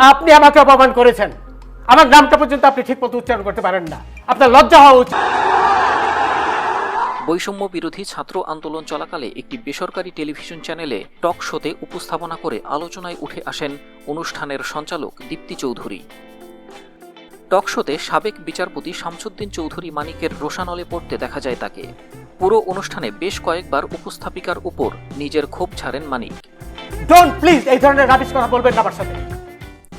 আপনি আমাকে অপমান করেছেন। আমার নামটা পর্যন্ত আপনি ঠিকমতো উচ্চারণ করতে পারেন না। আপনার লজ্জা হওয়া উচিত। বৈষম্য বিরোধী ছাত্র আন্দোলন চলাকালে একটি বেসরকারি টেলিভিশন চ্যানেলে টক শোতে উপস্থাপনা করে আলোচনায় উঠে আসেন অনুষ্ঠানের সঞ্চালক দীপ্তি চৌধুরী। টক শোতে সাবেক বিচারপতি শামসুদ্দিন চৌধুরী মানিকের রোষানলে পড়তে দেখা যায় তাকে। পুরো অনুষ্ঠানে বেশ কয়েকবার উপস্থাপিকার উপর নিজের ক্ষোভ ছাড়েন মানিক। ডোন্ট প্লিজ এই ধরনের রাবিশ কথা বলবেন না আমার সাথে।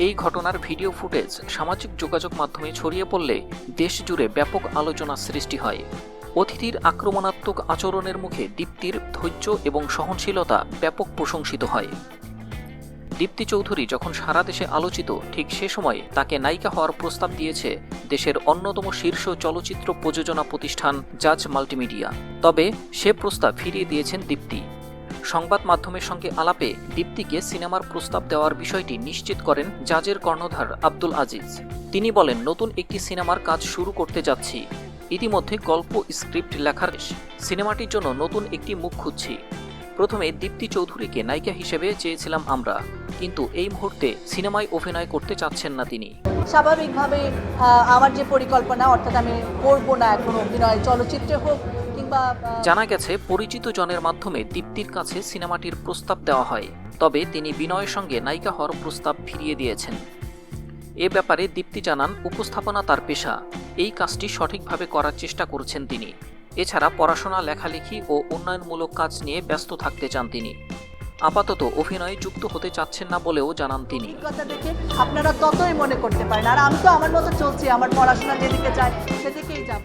এই ঘটনার ভিডিও ফুটেজ সামাজিক যোগাযোগ মাধ্যমে ছড়িয়ে পড়লে দেশ জুড়ে ব্যাপক আলোচনা সৃষ্টি হয়। অতিথির আক্রমণাত্মক আচরণের মুখে দীপ্তির ধৈর্য এবং সহনশীলতা ব্যাপক প্রশংসিত হয়। দীপ্তি চৌধুরী যখন সারা দেশে আলোচিত, ঠিক সে সময়ে তাকে নায়িকা হওয়ার প্রস্তাব দিয়েছে দেশের অন্যতম শীর্ষ চলচ্চিত্র প্রযোজনা প্রতিষ্ঠান জাজ মাল্টিমিডিয়া। তবে সে প্রস্তাব ফিরিয়ে দিয়েছেন দীপ্তি। সংবাদ মাধ্যমের সঙ্গে আলাপে দীপ্তিকে সিনেমার প্রস্তাব দেওয়ার বিষয়টি নিশ্চিত করেন জাজের কর্ণধার আব্দুল আজিজ। তিনি বলেন, নতুন একটি সিনেমার কাজ শুরু করতে যাচ্ছি। ইতিমধ্যে গল্প স্ক্রিপ্ট লেখার সিনেমাটির জন্য নতুন একটি মুখ খুঁজছি। প্রথমে দীপ্তি চৌধুরীকে নায়িকা হিসেবে চেয়েছিলাম আমরা, কিন্তু এই মুহূর্তে সিনেমায় অভিনয় করতে চাচ্ছেন না তিনি। স্বাভাবিকভাবে আমার যে পরিকল্পনা, অর্থাৎ আমি করব না এখন অভিনয়, চলচ্চিত্রে হোক কিংবা। জানা গেছে পরিচিত জনের মাধ্যমে দীপ্তির কাছে সিনেমাটির প্রস্তাব দেওয়া হয়, তবে তিনি বিনয়ের সঙ্গে নায়িকা হওয়ার প্রস্তাব ফিরিয়ে দিয়েছেন। এ ব্যাপারে দীপ্তি জানান, উপস্থাপনা তার পেশা, এই কাজটি সঠিকভাবে করার চেষ্টা করছেন তিনি। এছাড়া পড়াশোনা, লেখালেখি ও উন্নয়নমূলক কাজ নিয়ে ব্যস্ত থাকতে চান তিনি। আপাতত অভিনয়ে যুক্ত হতে চাচ্ছেন না বলেও জানান তিনি। দেখে আপনারা ততই মনে করতে পারেন, আর আমি তো আমার মতো চলছি, আমার পড়াশোনা যেদিকে যায় সেদিকেই যাব।